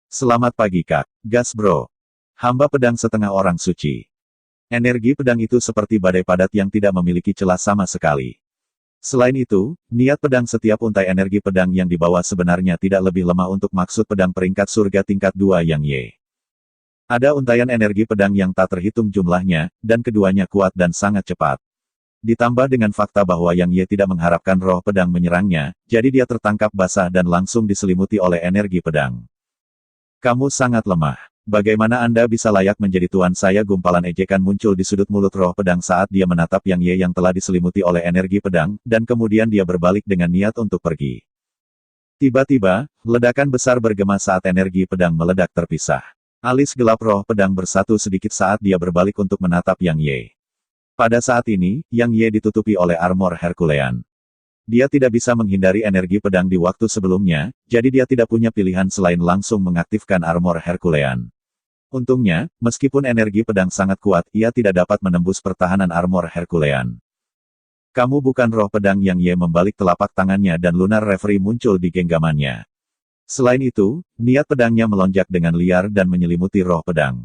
Selamat pagi Kak. Gas bro. Hamba pedang setengah orang suci. Energi pedang itu seperti badai padat yang tidak memiliki celah sama sekali. Selain itu, niat pedang setiap untai energi pedang yang dibawa sebenarnya tidak lebih lemah untuk maksud pedang peringkat surga tingkat 2 Yang Ye. Ada untaian energi pedang yang tak terhitung jumlahnya, dan keduanya kuat dan sangat cepat. Ditambah dengan fakta bahwa Yang Ye tidak mengharapkan roh pedang menyerangnya, jadi dia tertangkap basah dan langsung diselimuti oleh energi pedang. Kamu sangat lemah. Bagaimana Anda bisa layak menjadi tuan saya? Gumpalan ejekan muncul di sudut mulut roh pedang saat dia menatap Yang Ye yang telah diselimuti oleh energi pedang, dan kemudian dia berbalik dengan niat untuk pergi. Tiba-tiba, ledakan besar bergema saat energi pedang meledak terpisah. Alis gelap roh pedang bersatu sedikit saat dia berbalik untuk menatap Yang Ye. Pada saat ini, Yang Ye ditutupi oleh armor Herculean. Dia tidak bisa menghindari energi pedang di waktu sebelumnya, jadi dia tidak punya pilihan selain langsung mengaktifkan armor Herculean. Untungnya, meskipun energi pedang sangat kuat, ia tidak dapat menembus pertahanan armor Herculean. Kamu bukan roh pedang. Yang Ye membalik telapak tangannya dan lunar reverie muncul di genggamannya. Selain itu, niat pedangnya melonjak dengan liar dan menyelimuti roh pedang.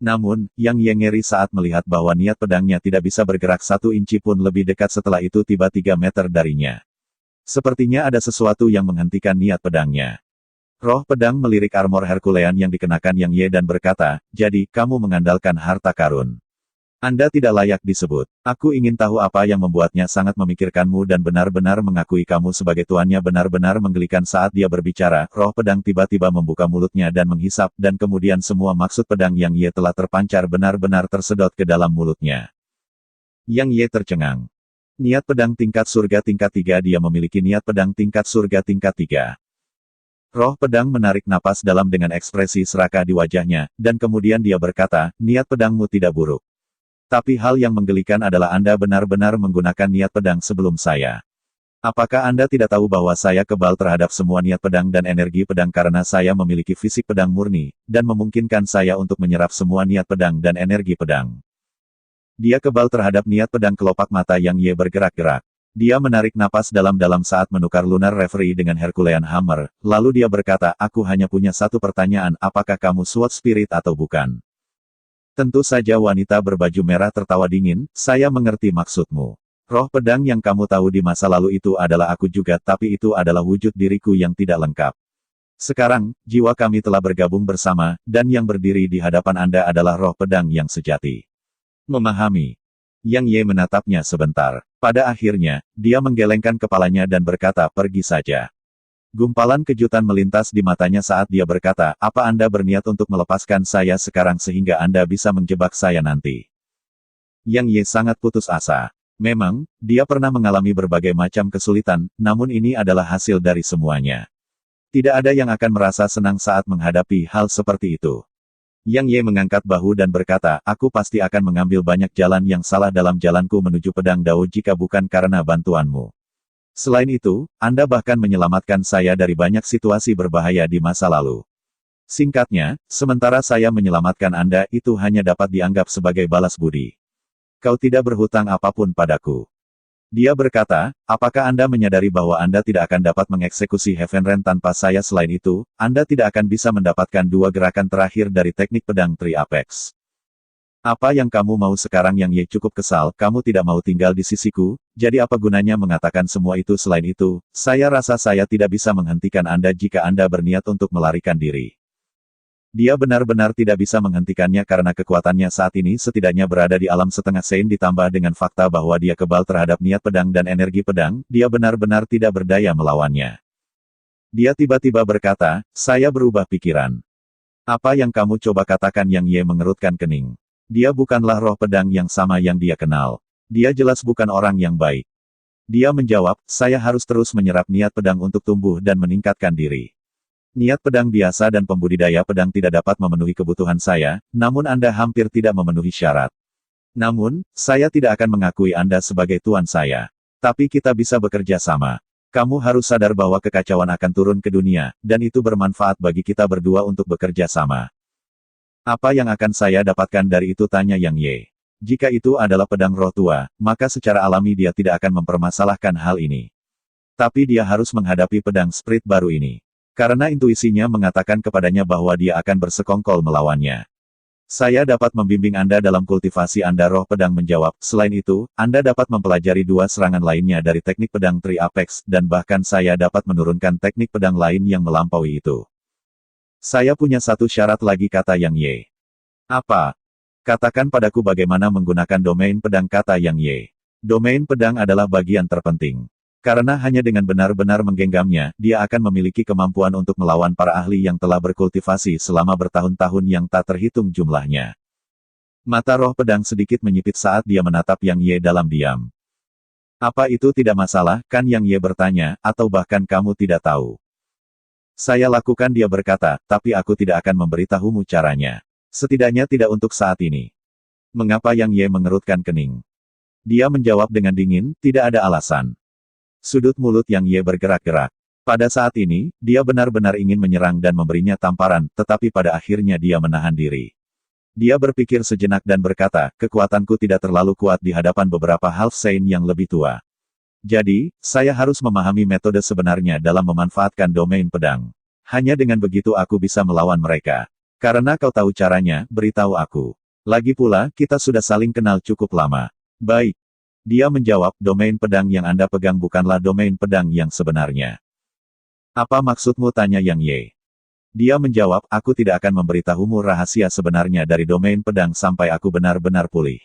Namun, Yang Ye ngeri saat melihat bahwa niat pedangnya tidak bisa bergerak 1 inci pun lebih dekat setelah itu tiba 3 meter darinya. Sepertinya ada sesuatu yang menghentikan niat pedangnya. Roh pedang melirik armor Herculean yang dikenakan Yang Ye dan berkata, jadi, kamu mengandalkan harta karun. Anda tidak layak disebut. Aku ingin tahu apa yang membuatnya sangat memikirkanmu dan benar-benar mengakui kamu sebagai tuannya. Benar-benar menggelikan saat dia berbicara, roh pedang tiba-tiba membuka mulutnya dan menghisap, dan kemudian semua maksud pedang Yang Ye telah terpancar benar-benar tersedot ke dalam mulutnya. Yang Ye tercengang. Niat pedang tingkat surga tingkat 3. Dia memiliki niat pedang tingkat surga tingkat 3. Roh pedang menarik napas dalam dengan ekspresi serakah di wajahnya, dan kemudian dia berkata, niat pedangmu tidak buruk. Tapi hal yang menggelikan adalah Anda benar-benar menggunakan niat pedang sebelum saya. Apakah Anda tidak tahu bahwa saya kebal terhadap semua niat pedang dan energi pedang karena saya memiliki fisik pedang murni, dan memungkinkan saya untuk menyerap semua niat pedang dan energi pedang. Dia kebal terhadap niat pedang. Kelopak mata Yang Ye bergerak-gerak. Dia menarik napas dalam-dalam saat menukar lunar reverie dengan Herculean Hammer, lalu dia berkata, aku hanya punya satu pertanyaan, apakah kamu SWAT Spirit atau bukan? Tentu saja wanita berbaju merah tertawa dingin, saya mengerti maksudmu. Roh pedang yang kamu tahu di masa lalu itu adalah aku juga, tapi itu adalah wujud diriku yang tidak lengkap. Sekarang, jiwa kami telah bergabung bersama, dan yang berdiri di hadapan Anda adalah roh pedang yang sejati. Memahami? Yang Ye menatapnya sebentar. Pada akhirnya, dia menggelengkan kepalanya dan berkata, pergi saja. Gumpalan kejutan melintas di matanya saat dia berkata, apa Anda berniat untuk melepaskan saya sekarang sehingga Anda bisa menjebak saya nanti? Yang Ye sangat putus asa. Memang, dia pernah mengalami berbagai macam kesulitan, namun ini adalah hasil dari semuanya. Tidak ada yang akan merasa senang saat menghadapi hal seperti itu. Yang Ye mengangkat bahu dan berkata, aku pasti akan mengambil banyak jalan yang salah dalam jalanku menuju pedang Dao jika bukan karena bantuanmu. Selain itu, Anda bahkan menyelamatkan saya dari banyak situasi berbahaya di masa lalu. Singkatnya, sementara saya menyelamatkan Anda itu hanya dapat dianggap sebagai balas budi. Kau tidak berhutang apapun padaku. Dia berkata, apakah Anda menyadari bahwa Anda tidak akan dapat mengeksekusi Heaven Rain tanpa saya? Selain itu, Anda tidak akan bisa mendapatkan 2 gerakan terakhir dari teknik pedang Tri Apex. Apa yang kamu mau sekarang? Yang Ye cukup kesal, kamu tidak mau tinggal di sisiku, jadi apa gunanya mengatakan semua itu? Selain itu, saya rasa saya tidak bisa menghentikan Anda jika Anda berniat untuk melarikan diri. Dia benar-benar tidak bisa menghentikannya karena kekuatannya saat ini setidaknya berada di alam setengah sein ditambah dengan fakta bahwa dia kebal terhadap niat pedang dan energi pedang, dia benar-benar tidak berdaya melawannya. Dia tiba-tiba berkata, saya berubah pikiran. Apa yang kamu coba katakan? Yang Ye mengerutkan kening. Dia bukanlah roh pedang yang sama yang dia kenal. Dia jelas bukan orang yang baik. Dia menjawab, saya harus terus menyerap niat pedang untuk tumbuh dan meningkatkan diri. Niat pedang biasa dan pembudidaya pedang tidak dapat memenuhi kebutuhan saya, namun Anda hampir tidak memenuhi syarat. Namun, saya tidak akan mengakui Anda sebagai tuan saya. Tapi kita bisa bekerja sama. Kamu harus sadar bahwa kekacauan akan turun ke dunia, dan itu bermanfaat bagi kita berdua untuk bekerja sama. Apa yang akan saya dapatkan dari itu? Tanya Yang Ye. Jika itu adalah pedang roh tua, maka secara alami dia tidak akan mempermasalahkan hal ini. Tapi dia harus menghadapi pedang spirit baru ini. Karena intuisinya mengatakan kepadanya bahwa dia akan bersekongkol melawannya. Saya dapat membimbing Anda dalam kultivasi Anda. Roh pedang menjawab, selain itu, Anda dapat mempelajari 2 serangan lainnya dari teknik pedang Tri Apex, dan bahkan saya dapat menurunkan teknik pedang lain yang melampaui itu. Saya punya 1 syarat lagi, kata Yang Ye. Apa? Katakan padaku bagaimana menggunakan domain pedang, kata Yang Ye. Domain pedang adalah bagian terpenting. Karena hanya dengan benar-benar menggenggamnya, dia akan memiliki kemampuan untuk melawan para ahli yang telah berkultivasi selama bertahun-tahun yang tak terhitung jumlahnya. Mata roh pedang sedikit menyipit saat dia menatap Yang Ye dalam diam. Apa itu tidak masalah, kan? Yang Ye bertanya, atau bahkan kamu tidak tahu? Saya lakukan, dia berkata, tapi aku tidak akan memberitahumu caranya. Setidaknya tidak untuk saat ini. Mengapa? Yang Ye mengerutkan kening. Dia menjawab dengan dingin, tidak ada alasan. Sudut mulut Yang Ye bergerak-gerak. Pada saat ini, dia benar-benar ingin menyerang dan memberinya tamparan, tetapi pada akhirnya dia menahan diri. Dia berpikir sejenak dan berkata, kekuatanku tidak terlalu kuat di hadapan beberapa Half Saint yang lebih tua. Jadi, saya harus memahami metode sebenarnya dalam memanfaatkan domain pedang. Hanya dengan begitu aku bisa melawan mereka. Karena kau tahu caranya, beritahu aku. Lagi pula, kita sudah saling kenal cukup lama. Baik. Dia menjawab, domain pedang yang Anda pegang bukanlah domain pedang yang sebenarnya. Apa maksudmu? Tanya Yang Ye. Dia menjawab, aku tidak akan memberitahumu rahasia sebenarnya dari domain pedang sampai aku benar-benar pulih.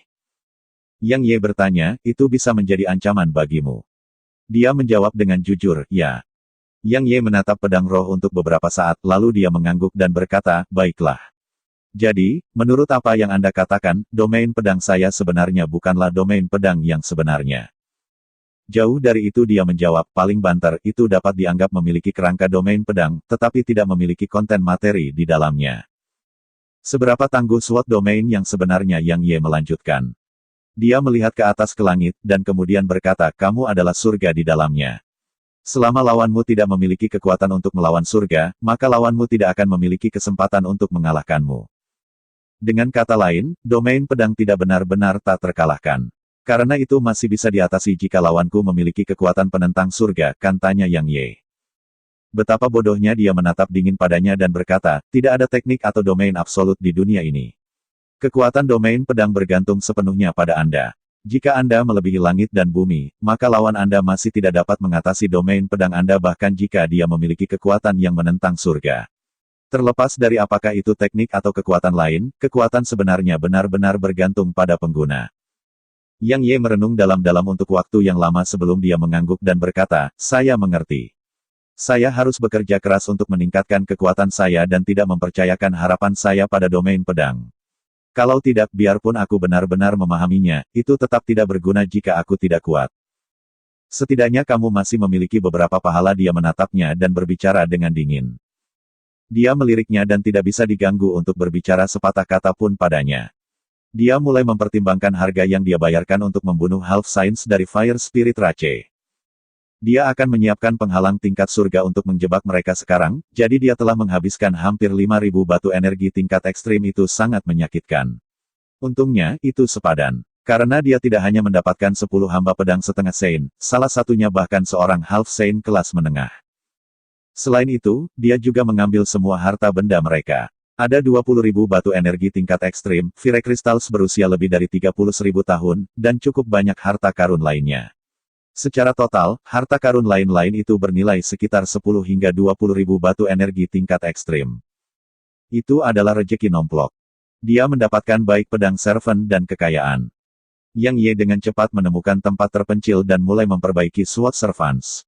Yang Ye bertanya, itu bisa menjadi ancaman bagimu? Dia menjawab dengan jujur, ya. Yang Ye menatap pedang roh untuk beberapa saat, lalu dia mengangguk dan berkata, baiklah. Jadi, menurut apa yang Anda katakan, domain pedang saya sebenarnya bukanlah domain pedang yang sebenarnya. Jauh dari itu, dia menjawab, paling banter, itu dapat dianggap memiliki kerangka domain pedang, tetapi tidak memiliki konten materi di dalamnya. Seberapa tangguh SWOT domain yang sebenarnya? Yang Ye melanjutkan. Dia melihat ke atas ke langit, dan kemudian berkata, kamu adalah surga di dalamnya. Selama lawanmu tidak memiliki kekuatan untuk melawan surga, maka lawanmu tidak akan memiliki kesempatan untuk mengalahkanmu. Dengan kata lain, domain pedang tidak benar-benar tak terkalahkan. Karena itu masih bisa diatasi jika lawanku memiliki kekuatan penentang surga, kan? Tanya Yang Ye. Betapa bodohnya dia menatap dingin padanya dan berkata, tidak ada teknik atau domain absolut di dunia ini. Kekuatan domain pedang bergantung sepenuhnya pada Anda. Jika Anda melebihi langit dan bumi, maka lawan Anda masih tidak dapat mengatasi domain pedang Anda bahkan jika dia memiliki kekuatan yang menentang surga. Terlepas dari apakah itu teknik atau kekuatan lain, kekuatan sebenarnya benar-benar bergantung pada pengguna. Yang Ye merenung dalam-dalam untuk waktu yang lama sebelum dia mengangguk dan berkata, saya mengerti. Saya harus bekerja keras untuk meningkatkan kekuatan saya dan tidak mempercayakan harapan saya pada domain pedang. Kalau tidak, biarpun aku benar-benar memahaminya, itu tetap tidak berguna jika aku tidak kuat. Setidaknya kamu masih memiliki beberapa pahala. Dia menatapnya dan berbicara dengan dingin. Dia meliriknya dan tidak bisa diganggu untuk berbicara sepatah kata pun padanya. Dia mulai mempertimbangkan harga yang dia bayarkan untuk membunuh Half Saints dari Fire Spirit Rache. Dia akan menyiapkan penghalang tingkat surga untuk menjebak mereka sekarang, jadi dia telah menghabiskan hampir 5.000 batu energi tingkat ekstrim. Itu sangat menyakitkan. Untungnya, itu sepadan. Karena dia tidak hanya mendapatkan 10 hamba pedang setengah Saint, salah satunya bahkan seorang Half Saint kelas menengah. Selain itu, dia juga mengambil semua harta benda mereka. Ada 20.000 batu energi tingkat ekstrim, Fire Crystals berusia lebih dari 30.000 tahun, dan cukup banyak harta karun lainnya. Secara total, harta karun lain-lain itu bernilai sekitar 10 hingga 20.000 batu energi tingkat ekstrim. Itu adalah rejeki nomplok. Dia mendapatkan baik pedang servant dan kekayaan. Yang Ye dengan cepat menemukan tempat terpencil dan mulai memperbaiki SWOT servants.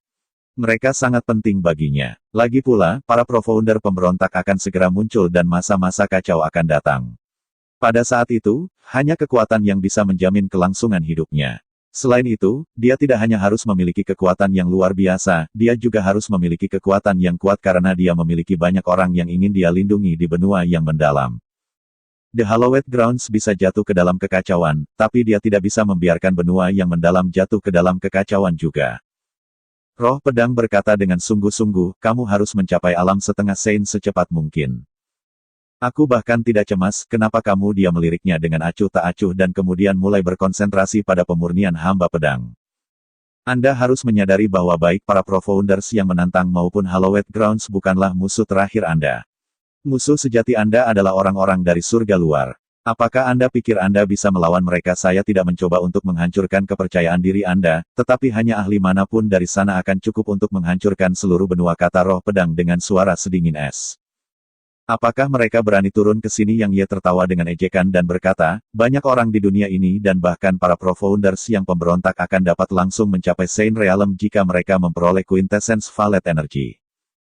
Mereka sangat penting baginya. Lagi pula, para pro-founder pemberontak akan segera muncul dan masa-masa kacau akan datang. Pada saat itu, hanya kekuatan yang bisa menjamin kelangsungan hidupnya. Selain itu, dia tidak hanya harus memiliki kekuatan yang luar biasa, dia juga harus memiliki kekuatan yang kuat karena dia memiliki banyak orang yang ingin dia lindungi di benua yang mendalam. The Hallowed Grounds bisa jatuh ke dalam kekacauan, tapi dia tidak bisa membiarkan benua yang mendalam jatuh ke dalam kekacauan juga. Roh pedang berkata dengan sungguh-sungguh, kamu harus mencapai alam setengah Saint secepat mungkin. Aku bahkan tidak cemas, kenapa kamu? Dia meliriknya dengan acuh tak acuh dan kemudian mulai berkonsentrasi pada pemurnian hamba pedang. Anda harus menyadari bahwa baik para Pro-Founders yang menantang maupun Hallowed Grounds bukanlah musuh terakhir Anda. Musuh sejati Anda adalah orang-orang dari surga luar. Apakah Anda pikir Anda bisa melawan mereka? Saya tidak mencoba untuk menghancurkan kepercayaan diri Anda, tetapi hanya ahli manapun dari sana akan cukup untuk menghancurkan seluruh benua, kata Roh Pedang dengan suara sedingin es. Apakah mereka berani turun ke sini? Yang Ye tertawa dengan ejekan dan berkata, banyak orang di dunia ini dan bahkan para Pro-Founders yang pemberontak akan dapat langsung mencapai Saint Realm jika mereka memperoleh Quintessence Valet Energy.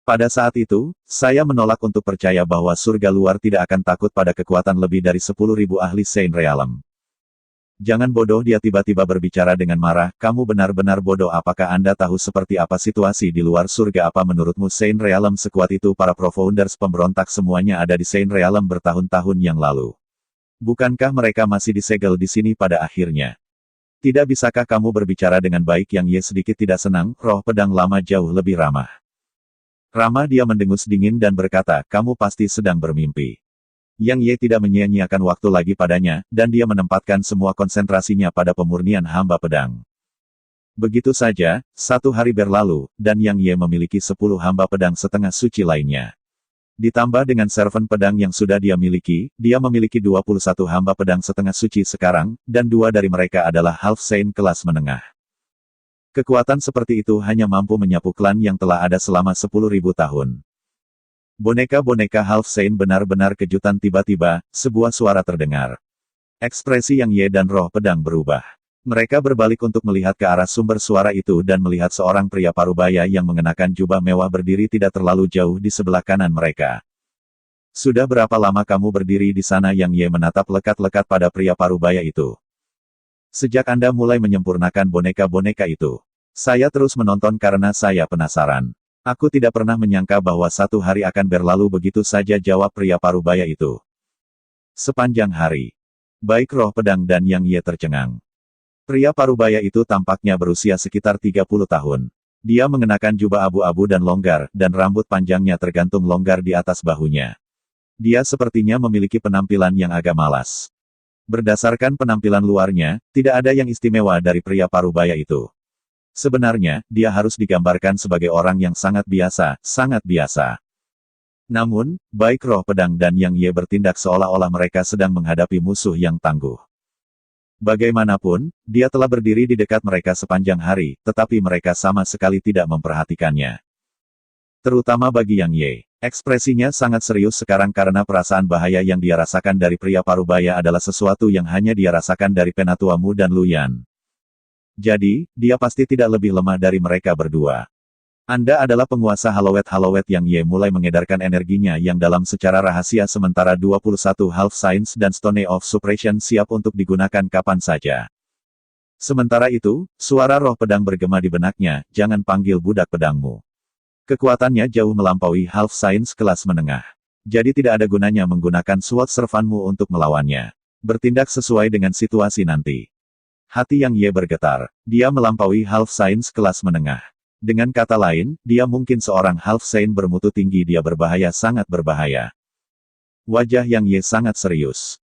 Pada saat itu, saya menolak untuk percaya bahwa surga luar tidak akan takut pada kekuatan lebih dari 10.000 ahli Saint Realm. Jangan bodoh, dia tiba-tiba berbicara dengan marah, kamu benar-benar bodoh. Apakah Anda tahu seperti apa situasi di luar surga? Apa menurutmu Saint Realm sekuat itu? Para Pro-Founders pemberontak semuanya ada di Saint Realm bertahun-tahun yang lalu. Bukankah mereka masih disegel di sini pada akhirnya? Tidak bisakah kamu berbicara dengan baik? Yang Ye sedikit tidak senang, Roh Pedang Lama jauh lebih ramah. Ramah, dia mendengus dingin dan berkata, kamu pasti sedang bermimpi. Yang Ye tidak menyia-nyiakan waktu lagi padanya, dan dia menempatkan semua konsentrasinya pada pemurnian hamba pedang. Begitu saja, 1 hari berlalu, dan Yang Ye memiliki 10 hamba pedang setengah suci lainnya. Ditambah dengan servant pedang yang sudah dia miliki, dia memiliki 21 hamba pedang setengah suci sekarang, dan 2 dari mereka adalah Half Saint kelas menengah. Kekuatan seperti itu hanya mampu menyapu klan yang telah ada selama 10.000 tahun. Boneka-boneka Half Saint benar-benar kejutan. Tiba-tiba, sebuah suara terdengar. Ekspresi Yang Ye dan Roh Pedang berubah. Mereka berbalik untuk melihat ke arah sumber suara itu dan melihat seorang pria parubaya yang mengenakan jubah mewah berdiri tidak terlalu jauh di sebelah kanan mereka. Sudah berapa lama kamu berdiri di sana? Yang Ye menatap lekat-lekat pada pria parubaya itu. Sejak Anda mulai menyempurnakan boneka-boneka itu. Saya terus menonton karena saya penasaran. Aku tidak pernah menyangka bahwa 1 hari akan berlalu begitu saja, jawab pria parubaya itu. Sepanjang hari. Baik, Roh Pedang dan Yang Ye tercengang. Pria parubaya itu tampaknya berusia sekitar 30 tahun. Dia mengenakan jubah abu-abu dan longgar, dan rambut panjangnya tergantung longgar di atas bahunya. Dia sepertinya memiliki penampilan yang agak malas. Berdasarkan penampilan luarnya, tidak ada yang istimewa dari pria parubaya itu. Sebenarnya, dia harus digambarkan sebagai orang yang sangat biasa, sangat biasa. Namun, baik Roh Pedang dan Yang Ye bertindak seolah-olah mereka sedang menghadapi musuh yang tangguh. Bagaimanapun, dia telah berdiri di dekat mereka sepanjang hari, tetapi mereka sama sekali tidak memperhatikannya. Terutama bagi Yang Ye. Ekspresinya sangat serius sekarang karena perasaan bahaya yang dia rasakan dari pria parubaya adalah sesuatu yang hanya dia rasakan dari Penatua Mu dan Luyan. Jadi, dia pasti tidak lebih lemah dari mereka berdua. Anda adalah penguasa Hallowed. Yang Ye mulai mengedarkan energinya yang dalam secara rahasia sementara 21 Half Saints dan Stone of Suppression siap untuk digunakan kapan saja. Sementara itu, suara Roh Pedang bergema di benaknya, jangan panggil budak pedangmu. Kekuatannya jauh melampaui Half Saints kelas menengah. Jadi tidak ada gunanya menggunakan Sword Servantmu untuk melawannya. Bertindak sesuai dengan situasi nanti. Hati Yang Ye bergetar. Dia melampaui Half Saints kelas menengah. Dengan kata lain, dia mungkin seorang Half Saint bermutu tinggi. Dia berbahaya, sangat berbahaya. Wajah Yang Ye sangat serius.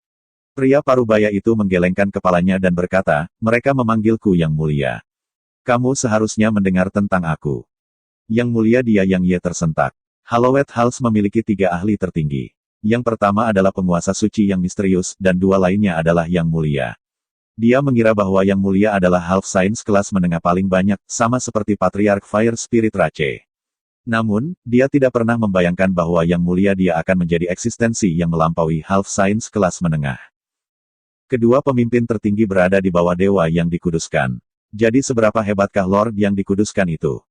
Pria parubaya itu menggelengkan kepalanya dan berkata, mereka memanggilku Yang Mulia. Kamu seharusnya mendengar tentang aku. Yang Mulia, dia Yang Ye tersentak. Hallowed Halls memiliki 3 ahli tertinggi. Yang pertama adalah penguasa suci yang misterius, dan 2 lainnya adalah Yang Mulia. Dia mengira bahwa Yang Mulia adalah Half Saints kelas menengah paling banyak, sama seperti Patriarch Fire Spirit Rache. Namun, dia tidak pernah membayangkan bahwa Yang Mulia dia akan menjadi eksistensi yang melampaui Half Saints kelas menengah. Kedua pemimpin tertinggi berada di bawah dewa yang dikuduskan. Jadi seberapa hebatkah Lord yang dikuduskan itu?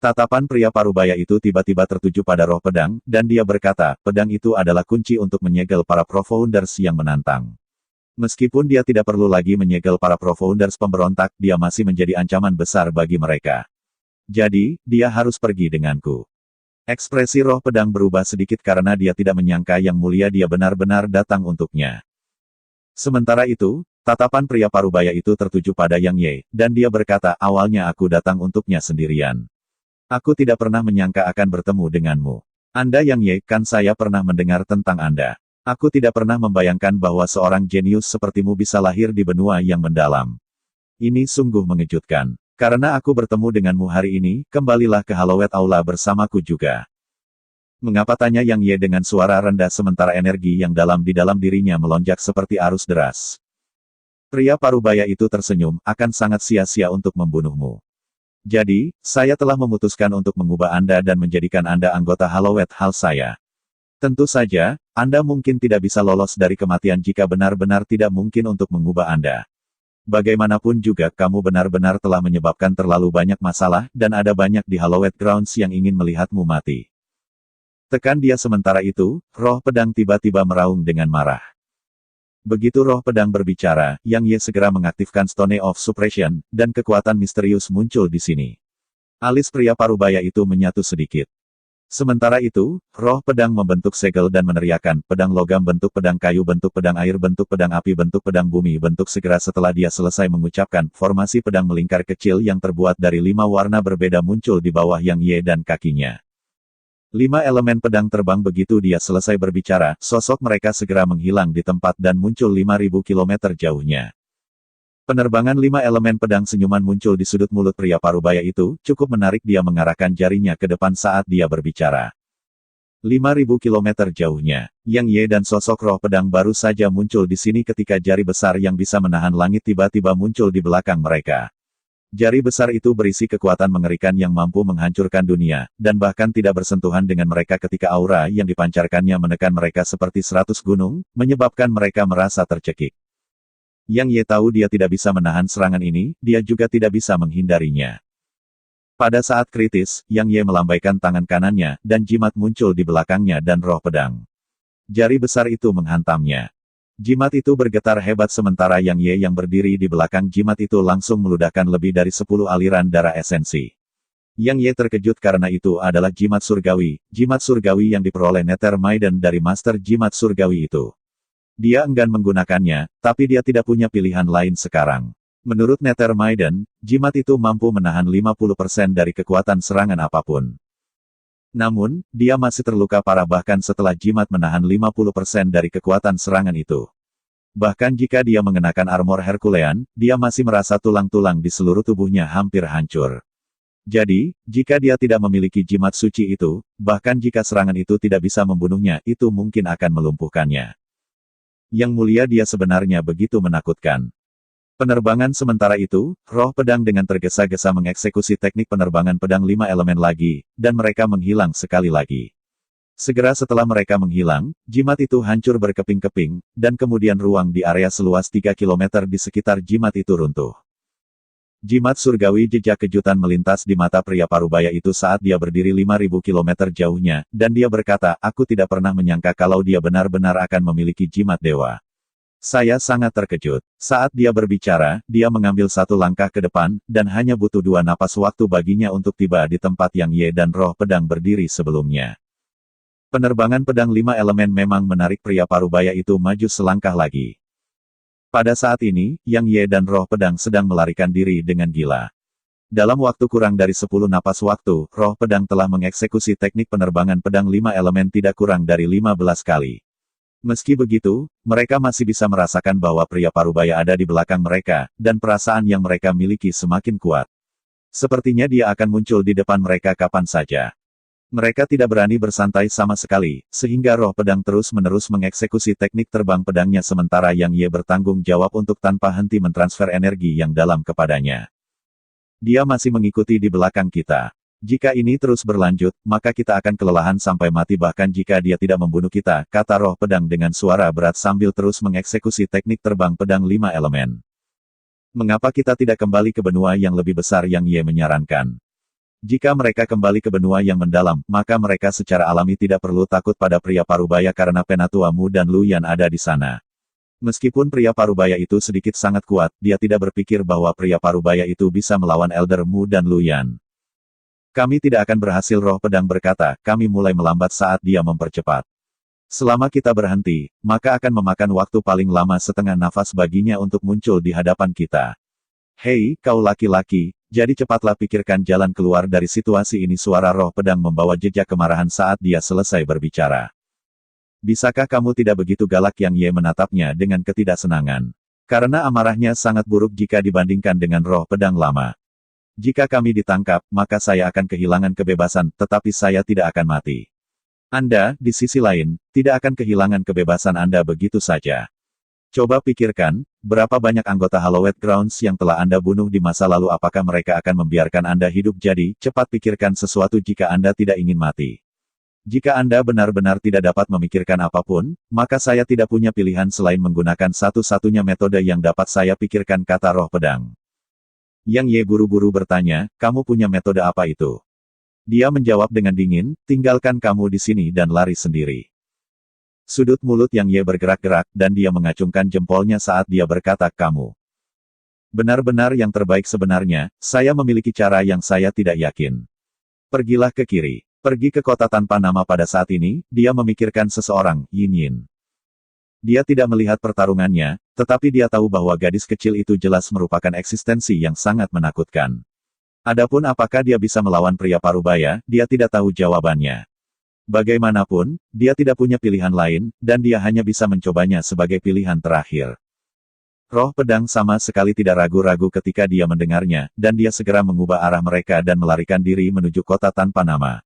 Tatapan pria parubaya itu tiba-tiba tertuju pada Roh Pedang, dan dia berkata, pedang itu adalah kunci untuk menyegel para Pro-Founders yang menantang. Meskipun dia tidak perlu lagi menyegel para Pro-Founders pemberontak, dia masih menjadi ancaman besar bagi mereka. Jadi, dia harus pergi denganku. Ekspresi Roh Pedang berubah sedikit karena dia tidak menyangka Yang Mulia dia benar-benar datang untuknya. Sementara itu, tatapan pria parubaya itu tertuju pada Yang Ye, dan dia berkata, awalnya aku datang untuknya sendirian. Aku tidak pernah menyangka akan bertemu denganmu. Anda Yang Ye, kan saya pernah mendengar tentang Anda. Aku tidak pernah membayangkan bahwa seorang jenius sepertimu bisa lahir di benua yang mendalam. Ini sungguh mengejutkan. Karena aku bertemu denganmu hari ini, kembalilah ke Hallowed Aula bersamaku juga. Mengapa, tanya Yang Ye dengan suara rendah sementara energi yang dalam di dalam dirinya melonjak seperti arus deras. Pria parubaya itu tersenyum, akan sangat sia-sia untuk membunuhmu. Jadi, saya telah memutuskan untuk mengubah Anda dan menjadikan Anda anggota Hallowed Hall saya. Tentu saja, Anda mungkin tidak bisa lolos dari kematian jika benar-benar tidak mungkin untuk mengubah Anda. Bagaimanapun juga kamu benar-benar telah menyebabkan terlalu banyak masalah dan ada banyak di Hallowed Grounds yang ingin melihatmu mati. Tekan dia. Sementara itu, roh pedang tiba-tiba meraung dengan marah. Begitu roh pedang berbicara, Yang Ye segera mengaktifkan Stone of Suppression, dan kekuatan misterius muncul di sini. Alis pria parubaya itu menyatu sedikit. Sementara itu, roh pedang membentuk segel dan meneriakkan, pedang logam bentuk pedang kayu bentuk pedang air bentuk pedang api bentuk pedang bumi bentuk. Segera setelah dia selesai mengucapkan, formasi pedang melingkar kecil yang terbuat dari 5 warna berbeda muncul di bawah Yang Ye dan kakinya. 5 elemen pedang terbang. Begitu dia selesai berbicara, sosok mereka segera menghilang di tempat dan muncul 5.000 km jauhnya. Penerbangan 5 elemen pedang senyuman muncul di sudut mulut pria parubaya itu, cukup menarik. Dia mengarahkan jarinya ke depan saat dia berbicara. 5.000 km jauhnya, Yang Ye dan sosok roh pedang baru saja muncul di sini ketika jari besar yang bisa menahan langit tiba-tiba muncul di belakang mereka. Jari besar itu berisi kekuatan mengerikan yang mampu menghancurkan dunia, dan bahkan tidak bersentuhan dengan mereka ketika aura yang dipancarkannya menekan mereka seperti 100 gunung, menyebabkan mereka merasa tercekik. Yang Ye tahu dia tidak bisa menahan serangan ini, dia juga tidak bisa menghindarinya. Pada saat kritis, Yang Ye melambaikan tangan kanannya, dan jimat muncul di belakangnya dan roh pedang. Jari besar itu menghantamnya. Jimat itu bergetar hebat sementara Yang Ye yang berdiri di belakang jimat itu langsung meludahkan lebih dari 10 aliran darah esensi. Yang Ye terkejut karena itu adalah jimat surgawi yang diperoleh Nether Maiden dari Master Jimat Surgawi itu. Dia enggan menggunakannya, tapi dia tidak punya pilihan lain sekarang. Menurut Nether Maiden, jimat itu mampu menahan 50% dari kekuatan serangan apapun. Namun, dia masih terluka parah bahkan setelah jimat menahan 50% dari kekuatan serangan itu. Bahkan jika dia mengenakan armor Herculean, dia masih merasa tulang-tulang di seluruh tubuhnya hampir hancur. Jadi, jika dia tidak memiliki jimat suci itu, bahkan jika serangan itu tidak bisa membunuhnya, itu mungkin akan melumpuhkannya. Yang mulia, dia sebenarnya begitu menakutkan. Penerbangan sementara itu, roh pedang dengan tergesa-gesa mengeksekusi teknik penerbangan pedang 5 elemen lagi, dan mereka menghilang sekali lagi. Segera setelah mereka menghilang, jimat itu hancur berkeping-keping, dan kemudian ruang di area seluas 3 km di sekitar jimat itu runtuh. Jimat surgawi. Jejak kejutan melintas di mata pria parubaya itu saat dia berdiri 5.000 km jauhnya, dan dia berkata, aku tidak pernah menyangka kalau dia benar-benar akan memiliki jimat dewa. Saya sangat terkejut. Saat dia berbicara, dia mengambil satu langkah ke depan, dan hanya butuh 2 napas waktu baginya untuk tiba di tempat Yang Ye dan roh pedang berdiri sebelumnya. Penerbangan pedang 5 elemen memang menarik pria parubaya itu maju selangkah lagi. Pada saat ini, Yang Ye dan roh pedang sedang melarikan diri dengan gila. Dalam waktu kurang dari 10 napas waktu, roh pedang telah mengeksekusi teknik penerbangan pedang 5 elemen tidak kurang dari 15 kali. Meski begitu, mereka masih bisa merasakan bahwa pria parubaya ada di belakang mereka, dan perasaan yang mereka miliki semakin kuat. Sepertinya dia akan muncul di depan mereka kapan saja. Mereka tidak berani bersantai sama sekali, sehingga roh pedang terus-menerus mengeksekusi teknik terbang pedangnya sementara Yang Ye bertanggung jawab untuk tanpa henti mentransfer energi yang dalam kepadanya. Dia masih mengikuti di belakang kita. Jika ini terus berlanjut, maka kita akan kelelahan sampai mati bahkan jika dia tidak membunuh kita, kata roh pedang dengan suara berat sambil terus mengeksekusi teknik terbang pedang 5 elemen. Mengapa kita tidak kembali ke benua yang lebih besar? Yang Ye menyarankan. Jika mereka kembali ke benua yang mendalam, maka mereka secara alami tidak perlu takut pada pria parubaya karena Penatua Mu dan Lu Yan ada di sana. Meskipun pria parubaya itu sedikit sangat kuat, dia tidak berpikir bahwa pria parubaya itu bisa melawan Elder Mu dan Lu Yan. Kami tidak akan berhasil, roh pedang berkata, kami mulai melambat saat dia mempercepat. Selama kita berhenti, maka akan memakan waktu paling lama setengah nafas baginya untuk muncul di hadapan kita. Hei, kau laki-laki, jadi cepatlah pikirkan jalan keluar dari situasi ini. Suara roh pedang membawa jejak kemarahan saat dia selesai berbicara. Bisakah kamu tidak begitu galak? Yang Ye menatapnya dengan ketidaksenangan. Karena amarahnya sangat buruk jika dibandingkan dengan roh pedang lama. Jika kami ditangkap, maka saya akan kehilangan kebebasan, tetapi saya tidak akan mati. Anda, di sisi lain, tidak akan kehilangan kebebasan Anda begitu saja. Coba pikirkan, berapa banyak anggota Hallowed Grounds yang telah Anda bunuh di masa lalu, apakah mereka akan membiarkan Anda hidup? Jadi, cepat pikirkan sesuatu jika Anda tidak ingin mati. Jika Anda benar-benar tidak dapat memikirkan apapun, maka saya tidak punya pilihan selain menggunakan satu-satunya metode yang dapat saya pikirkan, kata Roh Pedang. Yang Ye buru-buru bertanya, kamu punya metode apa itu? Dia menjawab dengan dingin, tinggalkan kamu di sini dan lari sendiri. Sudut mulut Yang Ye bergerak-gerak, dan dia mengacungkan jempolnya saat dia berkata, kamu benar-benar yang terbaik. Sebenarnya, saya memiliki cara yang saya tidak yakin. Pergilah ke kiri. Pergi ke kota tanpa nama. Pada saat ini, dia memikirkan seseorang, Yin Yin. Dia tidak melihat pertarungannya, tetapi dia tahu bahwa gadis kecil itu jelas merupakan eksistensi yang sangat menakutkan. Adapun apakah dia bisa melawan pria parubaya, dia tidak tahu jawabannya. Bagaimanapun, dia tidak punya pilihan lain, dan dia hanya bisa mencobanya sebagai pilihan terakhir. Roh Pedang sama sekali tidak ragu-ragu ketika dia mendengarnya, dan dia segera mengubah arah mereka dan melarikan diri menuju kota tanpa nama.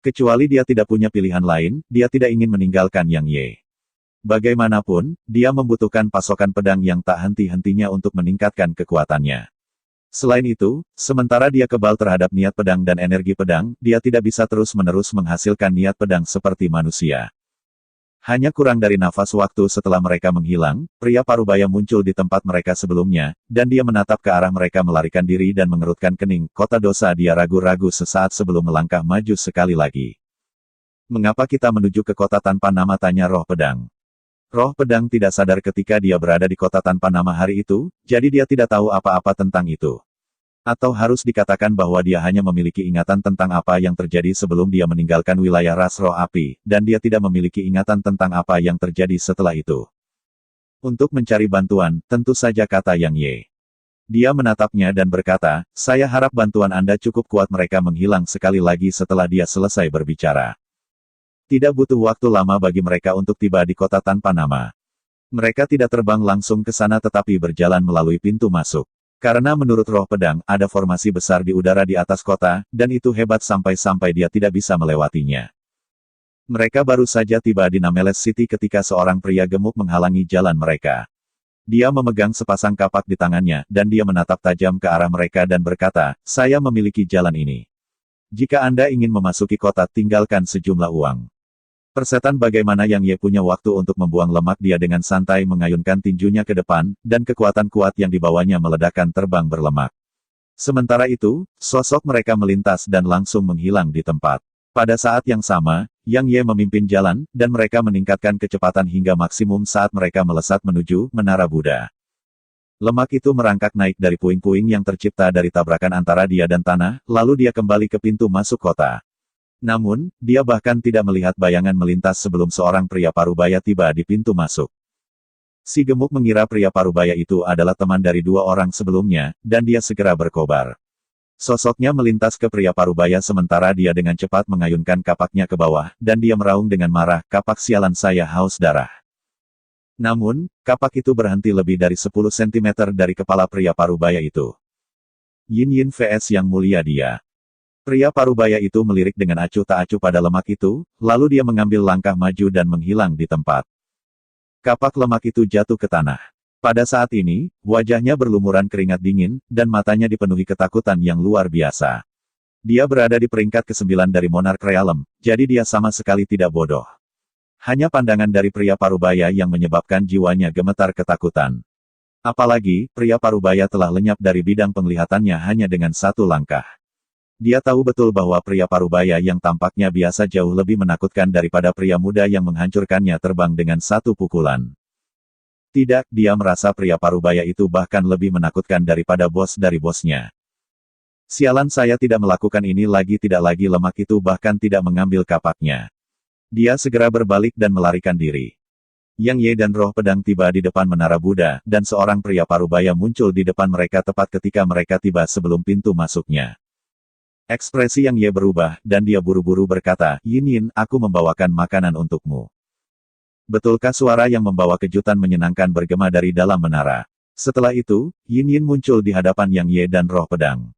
Kecuali dia tidak punya pilihan lain, dia tidak ingin meninggalkan Yang Ye. Bagaimanapun, dia membutuhkan pasokan pedang yang tak henti-hentinya untuk meningkatkan kekuatannya. Selain itu, sementara dia kebal terhadap niat pedang dan energi pedang, dia tidak bisa terus-menerus menghasilkan niat pedang seperti manusia. Hanya kurang dari nafas waktu setelah mereka menghilang, pria parubaya muncul di tempat mereka sebelumnya, dan dia menatap ke arah mereka melarikan diri dan mengerutkan kening. Kota dosa. Dia ragu-ragu sesaat sebelum melangkah maju sekali lagi. Mengapa kita menuju ke kota tanpa nama? Tanya Roh Pedang. Roh Pedang tidak sadar ketika dia berada di kota tanpa nama hari itu, jadi dia tidak tahu apa-apa tentang itu. Atau harus dikatakan bahwa dia hanya memiliki ingatan tentang apa yang terjadi sebelum dia meninggalkan wilayah ras roh api, dan dia tidak memiliki ingatan tentang apa yang terjadi setelah itu. Untuk mencari bantuan, tentu saja, kata Yang Ye. Dia menatapnya dan berkata, saya harap bantuan Anda cukup kuat. Mereka menghilang sekali lagi setelah dia selesai berbicara. Tidak butuh waktu lama bagi mereka untuk tiba di kota tanpa nama. Mereka tidak terbang langsung ke sana tetapi berjalan melalui pintu masuk. Karena menurut Roh Pedang, ada formasi besar di udara di atas kota, dan itu hebat sampai-sampai dia tidak bisa melewatinya. Mereka baru saja tiba di Nameles City ketika seorang pria gemuk menghalangi jalan mereka. Dia memegang sepasang kapak di tangannya, dan dia menatap tajam ke arah mereka dan berkata, saya memiliki jalan ini. Jika Anda ingin memasuki kota, tinggalkan sejumlah uang. Persetan bagaimana Yang Ye punya waktu untuk membuang lemak. Dia dengan santai mengayunkan tinjunya ke depan, dan kekuatan kuat yang dibawanya meledakkan terbang berlemak. Sementara itu, sosok mereka melintas dan langsung menghilang di tempat. Pada saat yang sama, Yang Ye memimpin jalan, dan mereka meningkatkan kecepatan hingga maksimum saat mereka melesat menuju Menara Buddha. Lemak itu merangkak naik dari puing-puing yang tercipta dari tabrakan antara dia dan tanah, lalu dia kembali ke pintu masuk kota. Namun, dia bahkan tidak melihat bayangan melintas sebelum seorang pria parubaya tiba di pintu masuk. Si gemuk mengira pria parubaya itu adalah teman dari dua orang sebelumnya, dan dia segera berkobar. Sosoknya melintas ke pria parubaya sementara dia dengan cepat mengayunkan kapaknya ke bawah, dan dia meraung dengan marah, kapak sialan saya haus darah. Namun, kapak itu berhenti lebih dari 10 cm dari kepala pria parubaya itu. Yin Yin vs Yang Mulia. Dia. Pria parubaya itu melirik dengan acuh tak acuh pada lemak itu, lalu dia mengambil langkah maju dan menghilang di tempat. Kapak lemak itu jatuh ke tanah. Pada saat ini, wajahnya berlumuran keringat dingin, dan matanya dipenuhi ketakutan yang luar biasa. Dia berada di peringkat ke-9 dari Monarch Realm, jadi dia sama sekali tidak bodoh. Hanya pandangan dari pria parubaya yang menyebabkan jiwanya gemetar ketakutan. Apalagi, pria parubaya telah lenyap dari bidang penglihatannya hanya dengan satu langkah. Dia tahu betul bahwa pria parubaya yang tampaknya biasa jauh lebih menakutkan daripada pria muda yang menghancurkannya terbang dengan satu pukulan. Tidak, dia merasa pria parubaya itu bahkan lebih menakutkan daripada bos dari bosnya. Sialan, saya tidak melakukan ini lagi. Tidak lagi. Lemak itu bahkan tidak mengambil kapaknya. Dia segera berbalik dan melarikan diri. Yang Ye dan Roh Pedang tiba di depan Menara Buddha, dan seorang pria parubaya muncul di depan mereka tepat ketika mereka tiba sebelum pintu masuknya. Ekspresi Yang Ye berubah, dan dia buru-buru berkata, Yin Yin, aku membawakan makanan untukmu. Betulkah? Suara yang membawa kejutan menyenangkan bergema dari dalam menara. Setelah itu, Yin Yin muncul di hadapan Yang Ye dan Roh Pedang.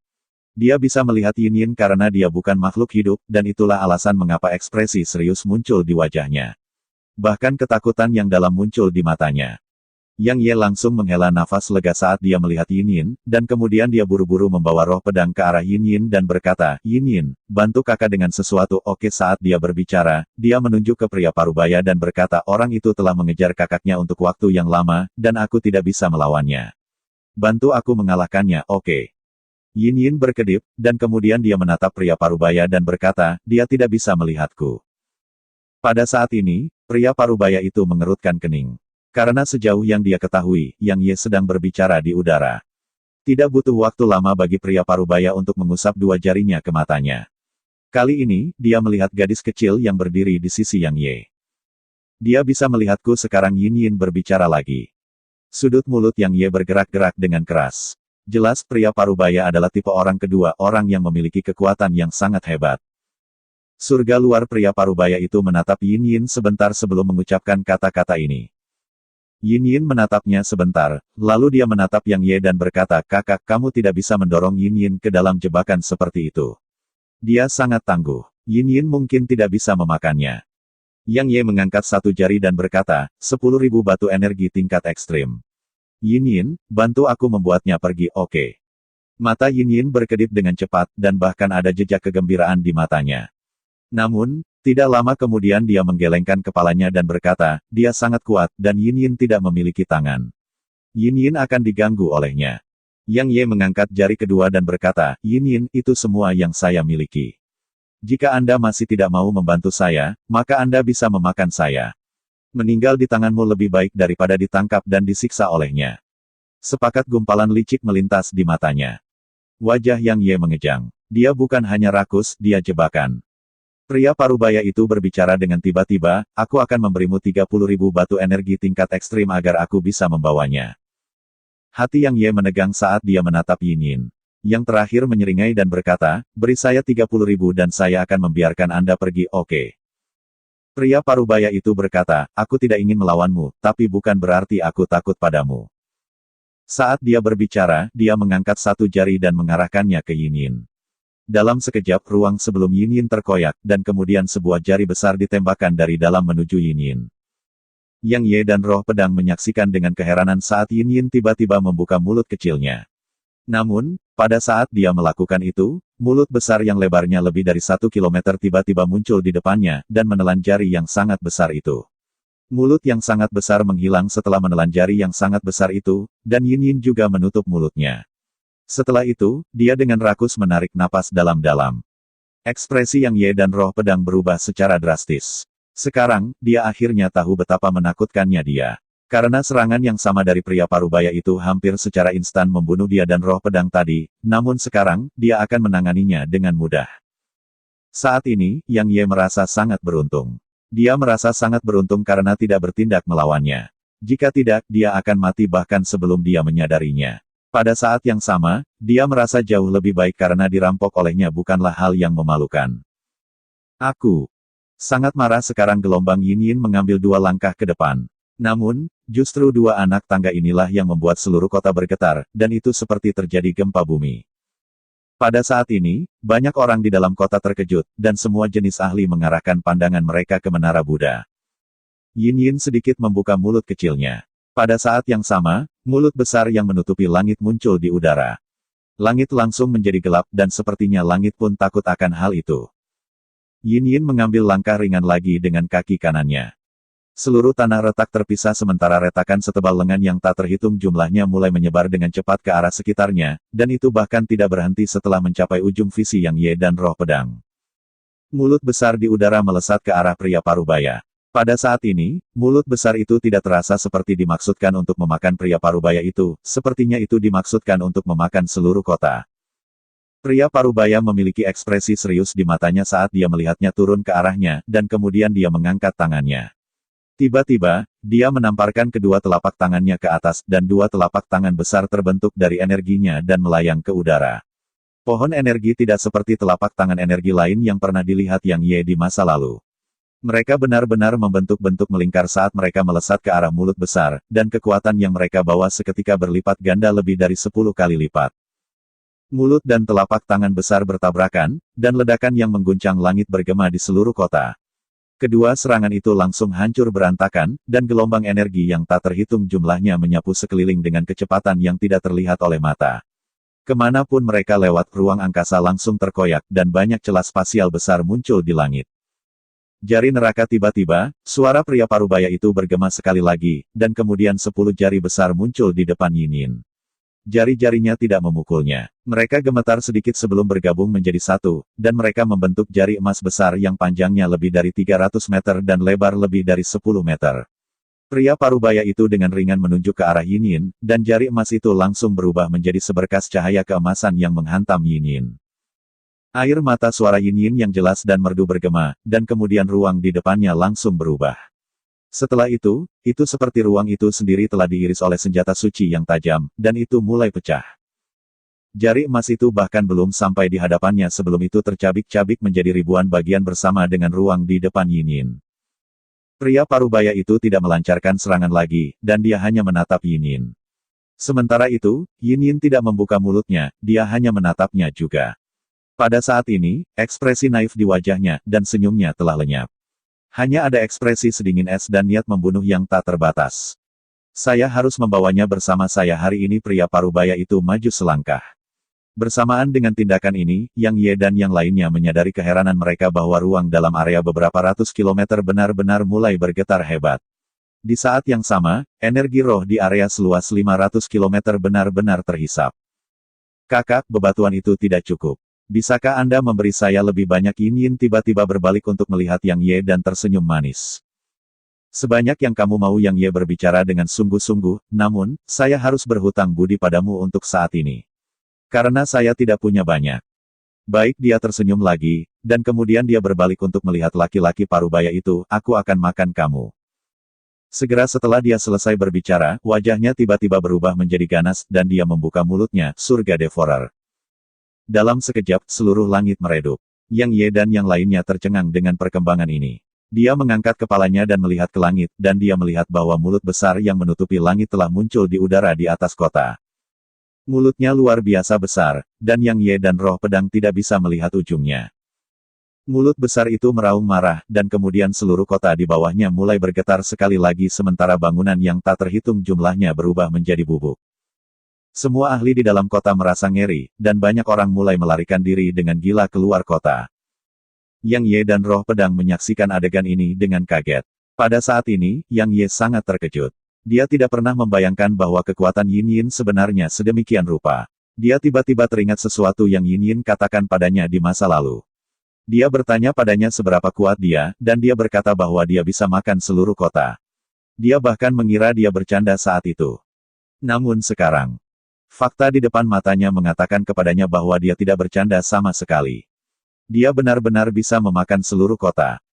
Dia bisa melihat Yin Yin karena dia bukan makhluk hidup, dan itulah alasan mengapa ekspresi serius muncul di wajahnya. Bahkan ketakutan yang dalam muncul di matanya. Yang Ye langsung menghela nafas lega saat dia melihat Yin Yin, dan kemudian dia buru-buru membawa roh pedang ke arah Yin Yin dan berkata, Yin Yin, bantu kakak dengan sesuatu. Oke, saat dia berbicara, dia menunjuk ke pria parubaya dan berkata orang itu telah mengejar kakaknya untuk waktu yang lama, dan aku tidak bisa melawannya. Bantu aku mengalahkannya, oke. Yin Yin berkedip, dan kemudian dia menatap pria parubaya dan berkata, dia tidak bisa melihatku. Pada saat ini, pria parubaya itu mengerutkan kening. Karena sejauh yang dia ketahui, Yang Ye sedang berbicara di udara. Tidak butuh waktu lama bagi pria parubaya untuk mengusap dua jarinya ke matanya. Kali ini, dia melihat gadis kecil yang berdiri di sisi Yang Ye. Dia bisa melihatku sekarang. Yin Yin berbicara lagi. Sudut mulut Yang Ye bergerak-gerak dengan keras. Jelas pria parubaya adalah tipe orang kedua, orang yang memiliki kekuatan yang sangat hebat. Surga luar. Pria parubaya itu menatap Yin Yin sebentar sebelum mengucapkan kata-kata ini. Yin Yin menatapnya sebentar, lalu dia menatap Yang Ye dan berkata, kakak, kamu tidak bisa mendorong Yin Yin ke dalam jebakan seperti itu. Dia sangat tangguh. Yin Yin mungkin tidak bisa memakannya. Yang Ye mengangkat satu jari dan berkata, 10.000 batu energi tingkat ekstrim. Yin Yin, bantu aku membuatnya pergi, oke. Mata Yin Yin berkedip dengan cepat, dan bahkan ada jejak kegembiraan di matanya. Namun, tidak lama kemudian dia menggelengkan kepalanya dan berkata, dia sangat kuat, dan Yin Yin tidak memiliki tangan. Yin Yin akan diganggu olehnya. Yang Ye mengangkat jari kedua dan berkata, Yin Yin, itu semua yang saya miliki. Jika Anda masih tidak mau membantu saya, maka Anda bisa memakan saya. Meninggal di tanganmu lebih baik daripada ditangkap dan disiksa olehnya. Sepakat gumpalan licik melintas di matanya. Wajah Yang Ye mengejang. Dia bukan hanya rakus, dia jebakan. Pria parubaya itu berbicara dengan tiba-tiba, aku akan memberimu 30.000 batu energi tingkat ekstrim agar aku bisa membawanya. Hati Yang Ye menegang saat dia menatap Yin Yin. Yang terakhir menyeringai dan berkata, beri saya 30.000 dan saya akan membiarkan Anda pergi, oke. Pria parubaya itu berkata, aku tidak ingin melawanmu, tapi bukan berarti aku takut padamu. Saat dia berbicara, dia mengangkat satu jari dan mengarahkannya ke Yin Yin. Dalam sekejap ruang sebelum Yin Yin terkoyak, dan kemudian sebuah jari besar ditembakkan dari dalam menuju Yin Yin. Yang Ye dan roh pedang menyaksikan dengan keheranan saat Yin Yin tiba-tiba membuka mulut kecilnya. Namun, pada saat dia melakukan itu, mulut besar yang lebarnya lebih dari 1 kilometer tiba-tiba muncul di depannya, dan menelan jari yang sangat besar itu. Mulut yang sangat besar menghilang setelah menelan jari yang sangat besar itu, dan Yin Yin juga menutup mulutnya. Setelah itu, dia dengan rakus menarik napas dalam-dalam. Ekspresi Yang Ye dan roh pedang berubah secara drastis. Sekarang, dia akhirnya tahu betapa menakutkannya dia. Karena serangan yang sama dari pria parubaya itu hampir secara instan membunuh dia dan roh pedang tadi, namun sekarang, dia akan menanganinya dengan mudah. Saat ini, Yang Ye merasa sangat beruntung. Dia merasa sangat beruntung karena tidak bertindak melawannya. Jika tidak, dia akan mati bahkan sebelum dia menyadarinya. Pada saat yang sama, dia merasa jauh lebih baik karena dirampok olehnya bukanlah hal yang memalukan. Aku sangat marah sekarang. Gelombang Yin Yin mengambil 2 langkah ke depan. Namun, justru 2 anak tangga inilah yang membuat seluruh kota bergetar, dan itu seperti terjadi gempa bumi. Pada saat ini, banyak orang di dalam kota terkejut, dan semua jenis ahli mengarahkan pandangan mereka ke Menara Buddha. Yin Yin sedikit membuka mulut kecilnya. Pada saat yang sama, mulut besar yang menutupi langit muncul di udara. Langit langsung menjadi gelap dan sepertinya langit pun takut akan hal itu. Yin Yin mengambil langkah ringan lagi dengan kaki kanannya. Seluruh tanah retak terpisah sementara retakan setebal lengan yang tak terhitung jumlahnya mulai menyebar dengan cepat ke arah sekitarnya, dan itu bahkan tidak berhenti setelah mencapai ujung visi Yang Ye dan roh pedang. Mulut besar di udara melesat ke arah pria parubaya. Pada saat ini, mulut besar itu tidak terasa seperti dimaksudkan untuk memakan pria parubaya itu, sepertinya itu dimaksudkan untuk memakan seluruh kota. Pria parubaya memiliki ekspresi serius di matanya saat dia melihatnya turun ke arahnya, dan kemudian dia mengangkat tangannya. Tiba-tiba, dia menamparkan kedua telapak tangannya ke atas, dan 2 telapak tangan besar terbentuk dari energinya dan melayang ke udara. Pohon energi tidak seperti telapak tangan energi lain yang pernah dilihat Yang Ye di masa lalu. Mereka benar-benar membentuk-bentuk melingkar saat mereka melesat ke arah mulut besar, dan kekuatan yang mereka bawa seketika berlipat ganda lebih dari 10 kali lipat. Mulut dan telapak tangan besar bertabrakan, dan ledakan yang mengguncang langit bergema di seluruh kota. Kedua serangan itu langsung hancur berantakan, dan gelombang energi yang tak terhitung jumlahnya menyapu sekeliling dengan kecepatan yang tidak terlihat oleh mata. Kemanapun mereka lewat, ruang angkasa langsung terkoyak, dan banyak celah spasial besar muncul di langit. Jari neraka tiba-tiba, suara pria parubaya itu bergema sekali lagi, dan kemudian 10 jari besar muncul di depan Yin. Jari-jarinya tidak memukulnya. Mereka gemetar sedikit sebelum bergabung menjadi satu, dan mereka membentuk jari emas besar yang panjangnya lebih dari 300 meter dan lebar lebih dari 10 meter. Pria parubaya itu dengan ringan menunjuk ke arah Yin, dan jari emas itu langsung berubah menjadi seberkas cahaya keemasan yang menghantam Yin. Air mata suara Yin yang jelas dan merdu bergema, dan kemudian ruang di depannya langsung berubah. Setelah itu seperti ruang itu sendiri telah diiris oleh senjata suci yang tajam, dan itu mulai pecah. Jari emas itu bahkan belum sampai di hadapannya sebelum itu tercabik-cabik menjadi ribuan bagian bersama dengan ruang di depan Yin. Pria parubaya itu tidak melancarkan serangan lagi, dan dia hanya menatap Yin. Sementara itu, Yin tidak membuka mulutnya, dia hanya menatapnya juga. Pada saat ini, ekspresi naif di wajahnya, dan senyumnya telah lenyap. Hanya ada ekspresi sedingin es dan niat membunuh yang tak terbatas. Saya harus membawanya bersama saya hari ini. Pria parubaya itu maju selangkah. Bersamaan dengan tindakan ini, Yang Ye dan yang lainnya menyadari keheranan mereka bahwa ruang dalam area beberapa ratus kilometer benar-benar mulai bergetar hebat. Di saat yang sama, energi roh di area seluas 500 kilometer benar-benar terhisap. Kakak, bebatuan itu tidak cukup. Bisakah Anda memberi saya lebih banyak? Yin tiba-tiba berbalik untuk melihat Yang Ye dan tersenyum manis. Sebanyak yang kamu mau. Yang Ye berbicara dengan sungguh-sungguh, namun, saya harus berhutang budi padamu untuk saat ini. Karena saya tidak punya banyak. Baik, dia tersenyum lagi, dan kemudian dia berbalik untuk melihat laki-laki parubaya itu, aku akan makan kamu. Segera setelah dia selesai berbicara, wajahnya tiba-tiba berubah menjadi ganas, dan dia membuka mulutnya, surga devourer. Dalam sekejap, seluruh langit meredup. Yang Ye dan yang lainnya tercengang dengan perkembangan ini. Dia mengangkat kepalanya dan melihat ke langit, dan dia melihat bahwa mulut besar yang menutupi langit telah muncul di udara di atas kota. Mulutnya luar biasa besar, dan Yang Ye dan roh pedang tidak bisa melihat ujungnya. Mulut besar itu meraung marah, dan kemudian seluruh kota di bawahnya mulai bergetar sekali lagi sementara bangunan yang tak terhitung jumlahnya berubah menjadi bubuk. Semua ahli di dalam kota merasa ngeri, dan banyak orang mulai melarikan diri dengan gila keluar kota. Yang Ye dan roh pedang menyaksikan adegan ini dengan kaget. Pada saat ini, Yang Ye sangat terkejut. Dia tidak pernah membayangkan bahwa kekuatan Yin sebenarnya sedemikian rupa. Dia tiba-tiba teringat sesuatu yang Yin katakan padanya di masa lalu. Dia bertanya padanya seberapa kuat dia, dan dia berkata bahwa dia bisa makan seluruh kota. Dia bahkan mengira dia bercanda saat itu. Namun sekarang, fakta di depan matanya mengatakan kepadanya bahwa dia tidak bercanda sama sekali. Dia benar-benar bisa memakan seluruh kota.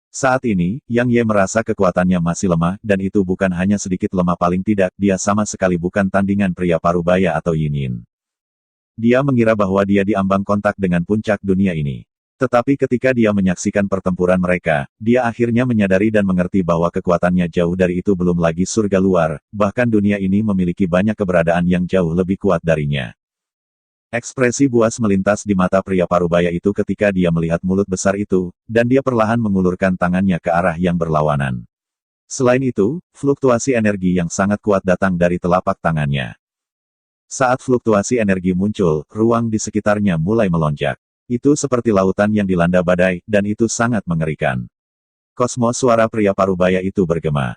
Saat ini, Yang Ye merasa kekuatannya masih lemah, dan itu bukan hanya sedikit lemah, paling tidak, dia sama sekali bukan tandingan pria parubaya atau Yin. Dia mengira bahwa dia diambang kontak dengan puncak dunia ini. Tetapi ketika dia menyaksikan pertempuran mereka, dia akhirnya menyadari dan mengerti bahwa kekuatannya jauh dari itu, belum lagi surga luar, bahkan dunia ini memiliki banyak keberadaan yang jauh lebih kuat darinya. Ekspresi buas melintas di mata pria parubaya itu ketika dia melihat mulut besar itu, dan dia perlahan mengulurkan tangannya ke arah yang berlawanan. Selain itu, fluktuasi energi yang sangat kuat datang dari telapak tangannya. Saat fluktuasi energi muncul, ruang di sekitarnya mulai melonjak. Itu seperti lautan yang dilanda badai, dan itu sangat mengerikan. Kosmos, suara pria parubaya itu bergema.